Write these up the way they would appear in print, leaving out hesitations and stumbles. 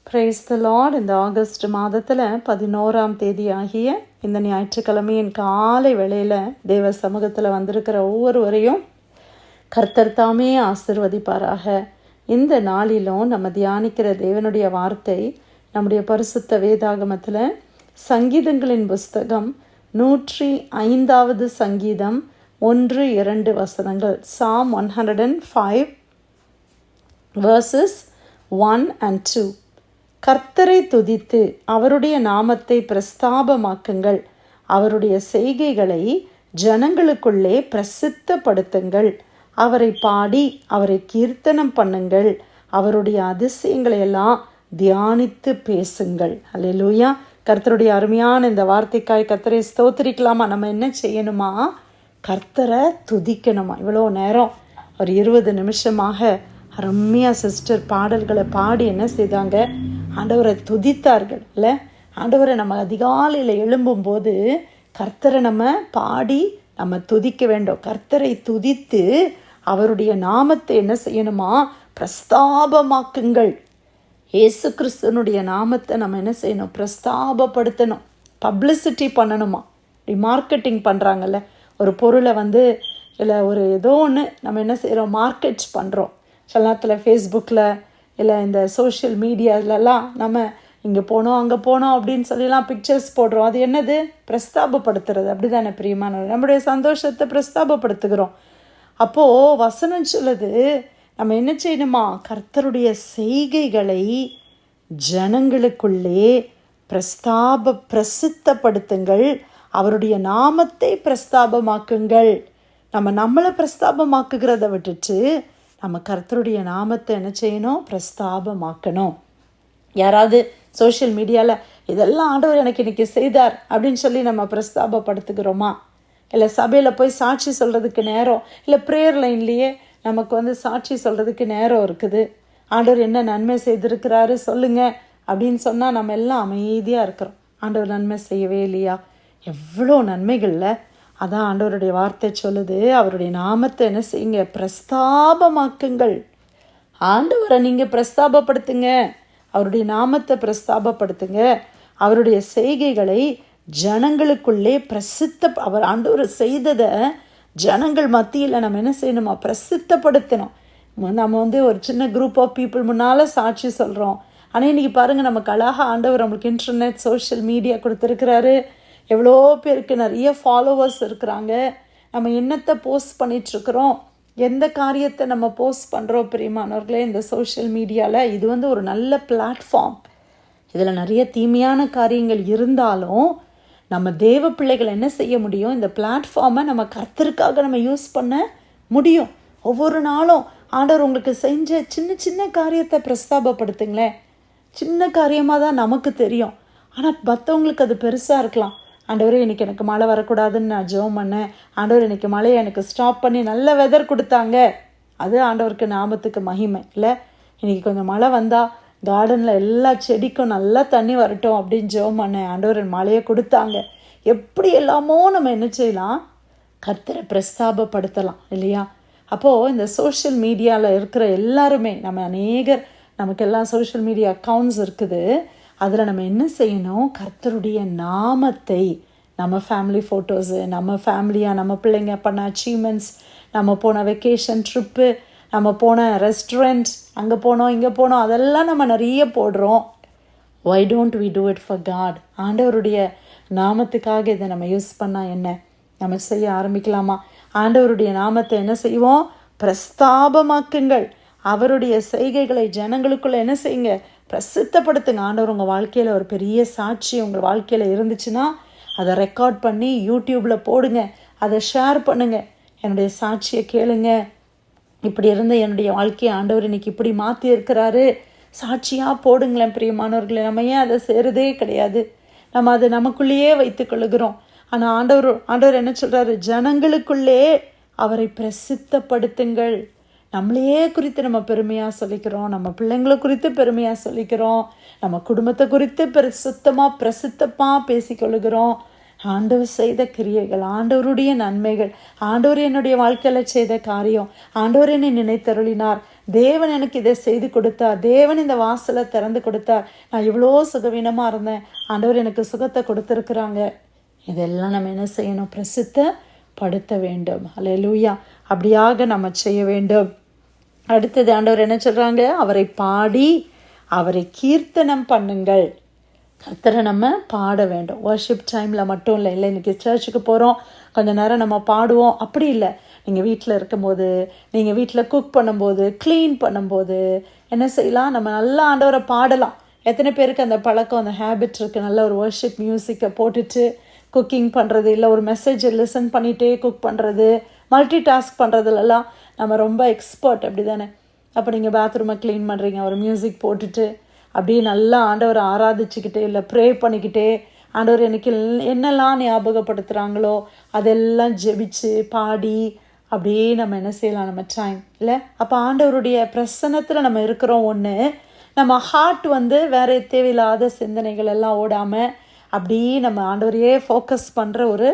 Praise the Lord. இந்த August மாதத்தில் 11ஆம் தேதி ஆகிய இந்த ஞாயிற்றுக்கிழமையின் காலை வேளையில் தேவ சமூகத்தில் வந்திருக்கிற ஒவ்வொருவரையும் கர்த்தர் தாமே ஆசிர்வதிப்பாராக. இந்த நாளிலும் நம்ம தியானிக்கிற தேவனுடைய வார்த்தை நம்முடைய பரிசுத்த வேதாகமத்தில் சங்கீதங்களின் புஸ்தகம் 105வது சங்கீதம் 1-2 வசனங்கள். Psalm 105 verses 1 and 2. கர்த்தரை துதித்து அவருடைய நாமத்தை பிரஸ்தாபமாக்குங்கள், அவருடைய செய்கைகளை ஜனங்களுக்குள்ளே பிரசித்தப்படுத்துங்கள், அவரை பாடி அவரை கீர்த்தனம் பண்ணுங்கள், அவருடைய அதிசயங்களை எல்லாம் தியானித்து பேசுங்கள். அல்லேலூயா. கர்த்தருடைய அருமையான இந்த வார்த்தைக்காய் கர்த்தரை ஸ்தோத்திரிக்கலாமா? நம்ம என்ன செய்யணுமா? கர்த்தரை துதிக்கணுமா? இவ்வளோ நேரம் ஒரு 20 நிமிஷமாக அருமையா சிஸ்டர் பாடல்களை பாடி என்ன செய்தாங்க? ஆண்டவரை துதித்தார்கள். இல்லை, ஆண்டவரை நம்ம அதிகாலையில் எழும்பும்போது கர்த்தரை நம்ம பாடி நம்ம துதிக்க வேண்டும். கர்த்தரை துதித்து அவருடைய நாமத்தை என்ன செய்யணுமா? பிரஸ்தாபமாக்குங்கள். இயேசு கிறிஸ்துவனுடைய நாமத்தை நம்ம என்ன செய்யணும்? பிரஸ்தாபப்படுத்தணும், பப்ளிசிட்டி பண்ணணுமா? மார்க்கெட்டிங் பண்ணுறாங்கல்ல, ஒரு பொருளை இல்லை ஒரு ஏதோ ஒன்று நம்ம என்ன செய்கிறோம்? மார்க்கெட் பண்ணுறோம். சில நேரத்தில் ஃபேஸ்புக்கில் இல்லை இந்த சோஷியல் மீடியாவிலலாம் நம்ம இங்கே போனோம் அங்கே போனோம் அப்படின்னு சொல்லிலாம் பிக்சர்ஸ் போடுறோம். அது என்னது? பிரஸ்தாபப்படுத்துறது. அப்படி தானே பிரியமானவர்? நம்முடைய சந்தோஷத்தை பிரஸ்தாபப்படுத்துகிறோம். அப்போது வசனம் சொல்லுது, நம்ம என்ன செய்யணுமா? கர்த்தருடைய செய்கைகளை ஜனங்களுக்குள்ளே பிரசித்தப்படுத்துங்கள், அவருடைய நாமத்தை பிரஸ்தாபமாக்குங்கள். நம்மளை பிரஸ்தாபமாக்குகிறத விட்டுட்டு நம்ம கர்த்தருடைய நாமத்தை என்ன செய்யணும்? பிரஸ்தாபமாக்கணும். யாராவது சோஷியல் மீடியாவில் இதெல்லாம் ஆண்டவர் எனக்கு இன்றைக்கி செய்தார் அப்படின்னு சொல்லி நம்ம பிரஸ்தாபப்படுத்துகிறோமா? இல்லை சபையில் போய் சாட்சி சொல்கிறதுக்கு நேரம், இல்லை ப்ரேயர் லைன்லேயே நமக்கு சாட்சி சொல்கிறதுக்கு நேரம் இருக்குது. ஆண்டவர் என்ன நன்மை செய்திருக்கிறாரு சொல்லுங்க அப்படின்னு சொன்னால் நம்ம எல்லாம் அமைதியாக இருக்கிறோம். ஆண்டவர் நன்மை செய்யவே இல்லையா? எவ்வளோ நன்மைகளில். அதான் ஆண்டவருடைய வார்த்தை சொல்லுது, அவருடைய நாமத்தை என்ன செய்யுங்க? பிரஸ்தாபமாக்குங்கள். ஆண்டவரை நீங்கள் பிரஸ்தாபப்படுத்துங்க, அவருடைய நாமத்தை பிரஸ்தாபப்படுத்துங்க, அவருடைய செய்கைகளை ஜனங்களுக்குள்ளே அவர் ஆண்டவர் செய்ததை ஜனங்கள் மத்தியில் நம்ம என்ன செய்யணுமா? பிரசித்தப்படுத்தணும். நம்ம ஒரு சின்ன குரூப் ஆஃப் பீப்புள் முன்னால் சாட்சி சொல்கிறோம். ஆனால் இன்றைக்கி பாருங்கள், நமக்கு அழகாக ஆண்டவர் நம்மளுக்கு இன்டர்நெட் சோஷியல் மீடியா கொடுத்துருக்கிறாரு. எவ்வளோ பேருக்கு நிறைய ஃபாலோவர்ஸ் இருக்கிறாங்க. நம்ம என்னத்தை போஸ்ட் பண்ணிகிட்ருக்குறோம், எந்த காரியத்தை நம்ம போஸ்ட் பண்ணுறோம் பிரியமானவர்களே? இந்த சோஷியல் மீடியாவில் இது ஒரு நல்ல பிளாட்ஃபார்ம். இதில் நிறைய தீமையான காரியங்கள் இருந்தாலும் நம்ம தேவ பிள்ளைகள் என்ன செய்ய முடியும்? இந்த பிளாட்ஃபார்மை நம்ம கர்த்தருக்காக நம்ம யூஸ் பண்ண முடியும். ஒவ்வொரு நாளும் ஆண்டவர் உங்களுக்கு செஞ்ச சின்ன சின்ன காரியத்தை பிரஸ்தாபப்படுத்துங்களேன். சின்ன காரியமாக தான் நமக்கு தெரியும், ஆனால் மற்றவங்களுக்கு அது பெருசாக இருக்கலாம். ஆண்டவரே இன்றைக்கி எனக்கு மழை வரக்கூடாதுன்னு நான் ஜெபம் பண்ணேன், ஆண்டவர் இன்றைக்கி மழையை எனக்கு ஸ்டாப் பண்ணி நல்ல வெதர் கொடுத்தாங்க. அது ஆண்டவருக்கு நாமத்துக்கு மகிமை. இல்லை, இன்றைக்கி கொஞ்சம் மழை வந்தால் கார்டனில் எல்லா செடிக்கும் நல்லா தண்ணி வரட்டும் அப்படின்னு ஜெபம் பண்ணேன், ஆண்டவர் மழையை கொடுத்தாங்க. எப்படி எல்லாமோ நம்ம என்ன செய்யலாம்? கர்த்தரை பிரஸ்தாபப்படுத்தலாம் இல்லையா? அப்போது இந்த சோஷியல் மீடியாவில் இருக்கிற எல்லாருமே நமக்கெல்லாம் சோஷியல் மீடியா அக்கௌண்ட்ஸ் இருக்குது. அதில் நம்ம என்ன செய்யணும்? கர்த்தருடைய நாமத்தை, நம்ம ஃபேமிலி ஃபோட்டோஸு, நம்ம ஃபேமிலியாக நம்ம பிள்ளைங்க பண்ண அச்சீவ்மெண்ட்ஸ், நம்ம போன வெக்கேஷன் ட்ரிப்பு, நம்ம போன ரெஸ்டாரண்ட், அங்கே போனோம் இங்கே போனோம், அதெல்லாம் நம்ம நிறைய போடுறோம். Why don't we do it for God? ஆண்டவருடைய நாமத்துக்காக இதை நம்ம யூஸ் பண்ணால் என்ன? நம்ம செய்ய ஆரம்பிக்கலாமா? ஆண்டவருடைய நாமத்தை என்ன செய்வோம்? பிரஸ்தாபமாக்குங்கள், அவருடைய செய்கைகளை ஜனங்களுக்குள்ளே என்ன செய்யுங்க? பிரசித்தப்படுத்துங்க. ஆண்டவர் உங்கள் வாழ்க்கையில் ஒரு பெரிய சாட்சி உங்கள் வாழ்க்கையில் இருந்துச்சுன்னா அதை ரெக்கார்ட் பண்ணி யூடியூப்பில் போடுங்க, அதை ஷேர் பண்ணுங்கள். என்னுடைய சாட்சியை கேளுங்க, இப்படி இருந்த என்னுடைய வாழ்க்கையை ஆண்டவர் இன்னைக்கு இப்படி மாற்றி இருக்கிறாரு, சாட்சியாக போடுங்களேன் பிரியமானவர்களே. நம்ம ஏன் அதை செய்கிறதே கிடையாது? நம்ம அதை நமக்குள்ளேயே வைத்து கொள்ளுகிறோம். ஆனால் ஆண்டவர் என்ன சொல்கிறாரு? ஜனங்களுக்குள்ளே அவரை பிரசித்தப்படுத்துங்கள். நம்மளையே குறித்து நம்ம பெருமையாக சொல்லிக்கிறோம், நம்ம பிள்ளைங்களை குறித்து பெருமையாக சொல்லிக்கிறோம், நம்ம குடும்பத்தை குறித்து பிரசித்தமாக பேசிக்கொள்ளுகிறோம், ஆண்டவர் செய்த கிரியைகள், ஆண்டவருடைய நன்மைகள், ஆண்டவர் என்னுடைய வாழ்க்கையில் செய்த காரியம், ஆண்டவர் என்னை நினைத்தருளினார், தேவன் எனக்கு இதை செய்து கொடுத்தார், தேவன் இந்த வாசலை திறந்து கொடுத்தார், நான் இவ்வளோ சுகவீனமாக இருந்தேன், ஆண்டவர் எனக்கு சுகத்தை கொடுத்துருக்குறாங்க. இதெல்லாம் நம்ம என்ன செய்யணும்? பிரசித்தப்படுத்த வேண்டும். அல்லேலூயா. அப்படியாக நம்ம செய்ய வேண்டும். அடுத்தது ஆண்டவர் என்ன சொல்கிறாங்க? அவரை பாடி அவரை கீர்த்தனம் பண்ணுங்கள். கர்த்தரை நம்ம பாட வேண்டும். வர்ஷிப் டைமில் மட்டும் இல்லை இன்றைக்கி சர்ச்சுக்கு போகிறோம், கொஞ்சம் நேரம் நம்ம பாடுவோம், அப்படி இல்லை. நீங்கள் வீட்டில் இருக்கும்போது, நீங்கள் வீட்டில் குக் பண்ணும்போது, க்ளீன் பண்ணும்போது என்ன செய்யலாம்? நம்ம நல்லா ஆண்டவரை பாடலாம். எத்தனை பேருக்கு அந்த பழக்கம், அந்த ஹேபிட் இருக்குது? நல்ல ஒரு வர்ஷிப் மியூசிக்கை போட்டுட்டு குக்கிங் பண்ணுறது, இல்லை ஒரு மெசேஜை லிசன் பண்ணிகிட்டே குக் பண்ணுறது, மல்டி டாஸ்க் பண்ணுறதுலலாம் நம்ம ரொம்ப எக்ஸ்பர்ட், அப்படி தானே? அப்போ நீங்கள் பாத்ரூமை க்ளீன் பண்ணுறீங்க, ஒரு மியூசிக் போட்டுட்டு அப்படியே நல்லா ஆண்டவரை ஆராதிச்சுக்கிட்டே, இல்லை ப்ரே பண்ணிக்கிட்டே, ஆண்டவர் எனக்கு என்னெல்லாம் ஞாபகப்படுத்துகிறாங்களோ அதெல்லாம் ஜெபிச்சு பாடி அப்படியே நம்ம என்ன செய்யலாம்? நம்ம டைம் இல்லை. அப்போ ஆண்டவருடைய பிரசன்னத்தில் நம்ம இருக்கிறோம். ஒன்று, நம்ம ஹார்ட் வேறு தேவையில்லாத சிந்தனைகள் எல்லாம் ஓடாமல் அப்படியே நம்ம ஆண்டவரையே ஃபோக்கஸ் பண்ணுற ஒரு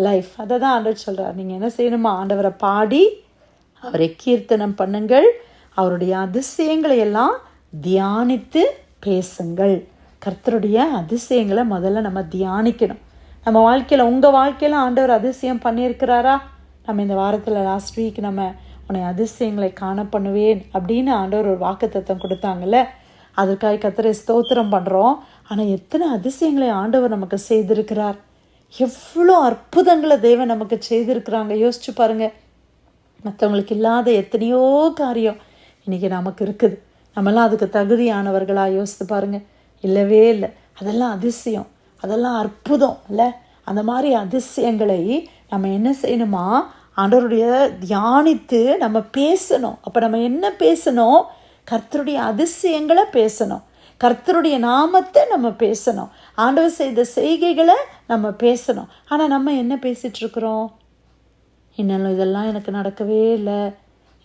லைஃப். அதை தான் ஆண்டவர் சொல்கிறார். நீங்கள் என்ன செய்யணுமா? ஆண்டவரை பாடி அவரை கீர்த்தனம் பண்ணுங்கள், அவருடைய அதிசயங்களை எல்லாம் தியானித்து பேசுங்கள். கர்த்தருடைய அதிசயங்களை முதல்ல நம்ம தியானிக்கணும். நம்ம வாழ்க்கையில், உங்கள் வாழ்க்கையில் ஆண்டவர் அதிசயம் பண்ணியிருக்கிறாரா? நம்ம இந்த வாரத்தில் லாஸ்ட் வீக் நம்ம உன்னை அதிசயங்களை காண பண்ணுவேன் அப்படின்னு ஆண்டவர் ஒரு வாக்குத்தத்தம் கொடுத்தாங்கல்ல. அதற்காக கர்த்தரை ஸ்தோத்திரம் பண்ணுறோம். ஆனால் எத்தனை அதிசயங்களை ஆண்டவர் நமக்கு செய்திருக்கிறார்! எவ்வளோ அற்புதங்களை தேவன் நமக்கு செய்திருக்கிறாங்க. யோசிச்சு பாருங்கள். மற்றவங்களுக்கு இல்லாத எத்தனையோ காரியம் இன்றைக்கி நமக்கு இருக்குது. நம்மெல்லாம் அதுக்கு தகுதியானவர்களாக யோசித்து பாருங்கள். இல்லவே இல்லை. அதெல்லாம் அதிசயம், அதெல்லாம் அற்புதம் இல்லை? அந்த மாதிரி அதிசயங்களை நம்ம என்ன செய்யணுமா? ஆண்டவருடைய தியானித்து நம்ம பேசணும். அப்போ நம்ம என்ன பேசணும்? கர்த்தருடைய அதிசயங்களை பேசணும், கர்த்தருடைய நாமத்தை நம்ம பேசணும், ஆண்டவர் செய்த செய்கைகளை நம்ம பேசணும். ஆனால் நம்ம என்ன பேசிகிட்ருக்குறோம்? இன்னும் இதெல்லாம் எனக்கு நடக்கவே இல்லை,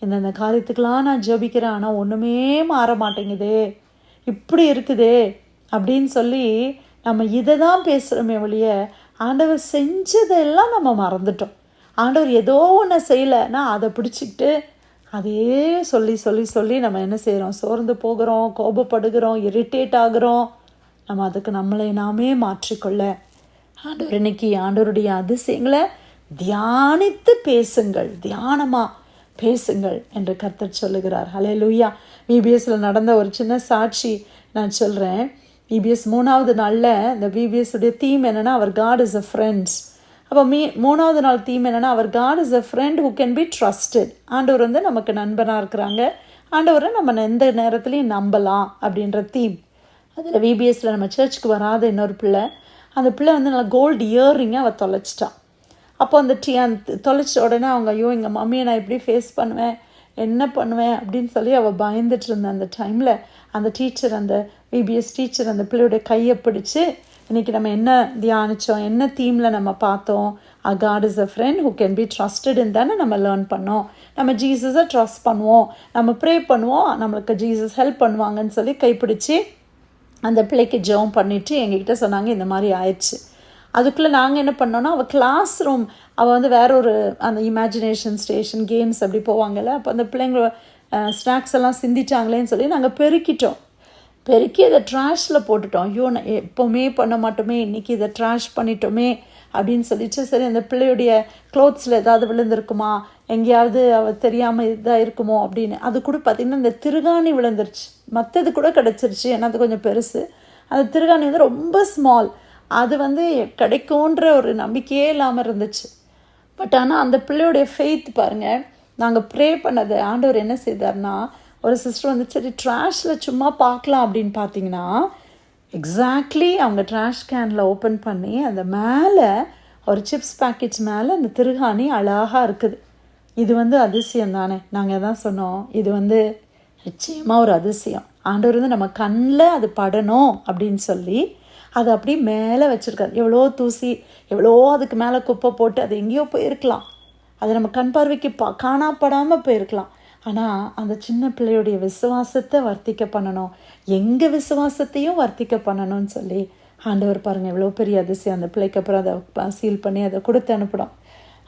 இந்தந்த காரியத்துக்கெலாம் நான் ஜெபிக்கிறேன், ஆனால் ஒன்றுமே மாற மாட்டேங்குதே, இப்படி இருக்குதே அப்படின்னு சொல்லி நம்ம இதை தான் பேசுகிறோமே ஒழிய ஆண்டவர் செஞ்சதெல்லாம் நம்ம மறந்துட்டோம். ஆண்டவர் ஏதோ ஒன்று செய்யலைன்னா அதை பிடிச்சிக்கிட்டு அதையே சொல்லி சொல்லி சொல்லி நம்ம என்ன செய்கிறோம்? சோர்ந்து போகிறோம், கோபப்படுகிறோம், இரிட்டேட் ஆகிறோம். நம்ம அதுக்கு நம்மளை நாமே மாற்றிக்கொள்ள ஆண்டவர் இன்னைக்கு ஆண்டவருடைய அதிசயங்களை தியானித்து பேசுங்கள், தியானமாக பேசுங்கள் என்று கர்த்தர் சொல்லுகிறார். ஹல்லேலூயா. விபிஎஸ்ல நடந்த ஒரு சின்ன சாட்சி நான் சொல்கிறேன். விபிஎஸ் 3வது நாளில் இந்த விபிஎஸ் உடைய தீம் என்னென்னா, அவர் காட் இஸ் அ ஃப்ரெண்ட்ஸ். அப்போ 3வது நாள் தீம் என்னென்னா, அவர் God is a friend who can be trusted. ஆண்டவர் நமக்கு நண்பனாக இருக்கிறாங்க, ஆண்டவரை நம்ம எந்த நேரத்துலையும் நம்பலாம் அப்படின்ற தீம். அதில் விபிஎஸ்ல நம்ம சர்ச்சுக்கு வராத இன்னொரு பிள்ளை, அந்த பிள்ளை நல்லா கோல்டு இயர்ரிங்கை அவள் தொலைச்சிட்டான். அப்போ அந்த தொலைச்ச உடனே அவங்க, ஐயோ எங்கள் மம்மியை நான் எப்படி ஃபேஸ் பண்ணுவேன், என்ன பண்ணுவேன் அப்படின்னு சொல்லி அவள் பயந்துட்டு இருந்தேன். அந்த டைமில் அந்த டீச்சர், அந்த விபிஎஸ் டீச்சர் அந்த பிள்ளையோட கையை பிடிச்சி, இன்றைக்கி நம்ம என்ன தியானித்தோம், என்ன தீமில் நம்ம பார்த்தோம், God is a friend who can be ட்ரஸ்டட்ன்னு தானே நம்ம லேர்ன் பண்ணோம். நம்ம ஜீசஸை ட்ரஸ்ட் பண்ணுவோம், நம்ம ப்ரே பண்ணுவோம், நம்மளுக்கு ஜீசஸ் ஹெல்ப் பண்ணுவாங்கன்னு சொல்லி கைப்பிடிச்சி அந்த பிள்ளைக்கு ஜெபம் பண்ணிவிட்டு எங்ககிட்ட சொன்னாங்க, இந்த மாதிரி ஆயிடுச்சு. அதுக்குள்ளே நாங்கள் என்ன பண்ணோன்னா, அவள் கிளாஸ் ரூம், அவள் வேற ஒரு அந்த இமேஜினேஷன் ஸ்டேஷன் கேம்ஸ் அப்படி போவாங்கள்ல, அப்போ அந்த பிள்ளைங்க ஸ்நாக்ஸ் எல்லாம் சிந்திட்டாங்களேன்னு சொல்லி நாங்கள் பெருக்கிட்டோம். பெருக்கி அதை ட்ராஷில் போட்டுட்டோம். ஐயோ நான் எப்போவுமே பண்ண மாட்டோமே, இன்றைக்கி இதை ட்ராஷ் பண்ணிட்டோமே அப்படின்னு சொல்லிட்டு, சரி அந்த பிள்ளையுடைய க்ளோத்ஸில் ஏதாவது விழுந்திருக்குமா, எங்கேயாவது அவள் தெரியாமல் இதாக இருக்குமோ அப்படின்னு. அது கூட பார்த்திங்கன்னா இந்த திருகாணி விழுந்துருச்சு, மற்றது கூட கிடச்சிருச்சு, ஏன்னா அது கொஞ்சம் பெருசு. அந்த திருகாணி ரொம்ப ஸ்மால், அது கிடைக்கும்ன்ற ஒரு நம்பிக்கையே இல்லாமல் இருந்துச்சு. பட் ஆனால் அந்த பிள்ளையோடைய ஃபெய்த் பாருங்கள். நாங்கள் ப்ரே பண்ணதை ஆண்டவர் என்ன செய்தார்னா, ஒரு சிஸ்டர் சரி ட்ராஷில் சும்மா பார்க்கலாம் அப்படின்னு பார்த்தீங்கன்னா, எக்ஸாக்ட்லி அவங்க ட்ராஷ் கேனில் ஓப்பன் பண்ணி அந்த மேலே ஒரு சிப்ஸ் பேக்கெட்ஸ் மேலே அந்த திருகாணி அழகாக இருக்குது. இது அதிசயம் தானே. நாங்கள் தான் சொன்னோம், இது நிச்சயமாக ஒரு அதிசயம். ஆண்டவர் நம்ம கண்ணில் அது படணும் அப்படின்னு சொல்லி அதை அப்படி மேலே வச்சுருக்காரு. எவ்வளோ தூசி, எவ்வளோ அதுக்கு மேலே குப்பை போட்டு அது எங்கேயோ போயிருக்கலாம், அது நம்ம கண் பார்வைக்கு காணாப்படாமல் போயிருக்கலாம். ஆனால் அந்த சின்ன பிள்ளையுடைய விசுவாசத்தை வர்த்திக்க பண்ணணும், எங்கள் விசுவாசத்தையும் வர்த்திக்க பண்ணணும்னு சொல்லி ஆண்டவர் பாருங்கள் எவ்வளோ பெரிய அதிசயம். அந்த பிள்ளைக்கு அப்புறம் அதை சீல் பண்ணி அதை கொடுத்து அனுப்பிடும்.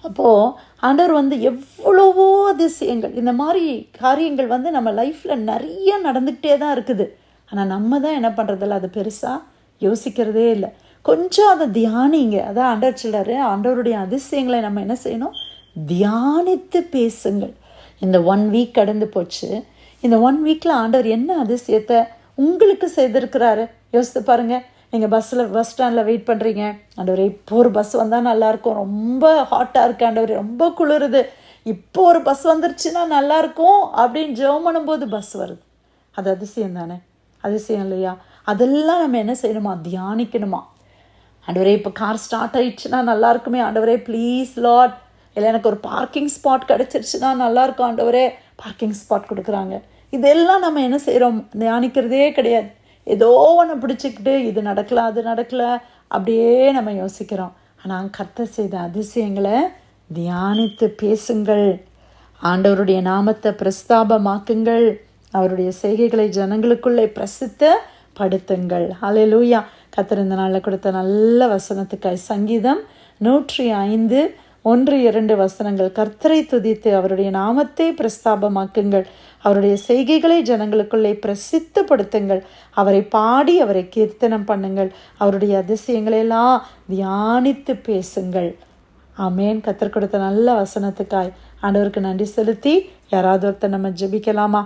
அப்போது ஆண்டவர் எவ்வளவோ அதிசயங்கள், இந்த மாதிரி காரியங்கள் நம்ம லைஃப்பில் நிறைய நடந்துக்கிட்டே தான் இருக்குது. ஆனால் நம்ம தான் என்ன பண்ணுறதில்ல, அது பெருசாக யோசிக்கிறதே இல்லை. கொஞ்சம் அதை தியானிங்க. அதான் ஆண்டவர் சொல்கிறாரு, ஆண்டவருடைய அதிசயங்களை நம்ம என்ன செய்யணும், தியானித்து பேசுங்கள். இந்த 1 வீக் கடந்து போச்சு. இந்த 1 வீக்கில் ஆண்டவர் என்ன அதிசயத்தை உங்களுக்கு செய்திருக்கிறாரு யோசித்து பாருங்கள். நீங்கள் பஸ் ஸ்டாண்டில் வெயிட் பண்ணுறீங்க. ஆண்டவரே இப்போ ஒரு பஸ் வந்தால் நல்லாயிருக்கும், ரொம்ப ஹாட்டாக இருக்குது ஆண்டவரே, ரொம்ப குளிருது, இப்போ ஒரு பஸ் வந்துருச்சுன்னா நல்லாயிருக்கும் அப்படின்னு ஜெபம் பண்ணும்போது பஸ் வருது. அது அதிசயம் தானே? அதிசயம் இல்லையா? அதெல்லாம் நம்ம என்ன செய்யணுமா, தியானிக்கணுமா. ஆண்டவரே இப்போ கார் ஸ்டார்ட் ஆயிடுச்சுன்னா நல்லா இருக்குமே ஆண்டவரே, ப்ளீஸ் லார்ட். இல்லை எனக்கு ஒரு பார்க்கிங் ஸ்பாட் கிடச்சிருச்சுன்னா நல்லாயிருக்கும் ஆண்டவரே, பார்க்கிங் ஸ்பாட் கொடுக்குறாங்க. இதெல்லாம் நம்ம என்ன செய்கிறோம், தியானிக்கிறதே கிடையாது. ஏதோ ஒன்று பிடிச்சிக்கிட்டு இது நடக்கல அது நடக்கல அப்படியே நம்ம யோசிக்கிறோம். ஆனால் கர்த்தர் செய்த அதிசயங்களை தியானித்து பேசுங்கள். ஆண்டவருடைய நாமத்தை பிரஸ்தாபமாக்குங்கள். அவருடைய செய்கைகளை ஜனங்களுக்குள்ளே பிரசித்தப்படுத்துங்கள். ஹல்லேலூயா. கர்த்தர் இந்த நாளில் கொடுத்த நல்ல வசனத்துக்காய் சங்கீதம் 105 1-2 வசனங்கள். கர்த்தரை துதித்து அவருடைய நாமத்தை பிரஸ்தாபமாக்குங்கள். அவருடைய செய்கைகளை ஜனங்களுக்குள்ளே பிரசித்தப்படுத்துங்கள். அவரை பாடி அவரை கீர்த்தனம் பண்ணுங்கள். அவருடைய அதிசயங்களெல்லாம் தியானித்து பேசுங்கள். ஆமேன். கர்த்தர் கொடுத்த நல்ல வசனத்துக்காய் ஆண்டவருக்கு நன்றி செலுத்தி யாராவது ஒருத்தர் நம்ம ஜெபிக்கலாமா?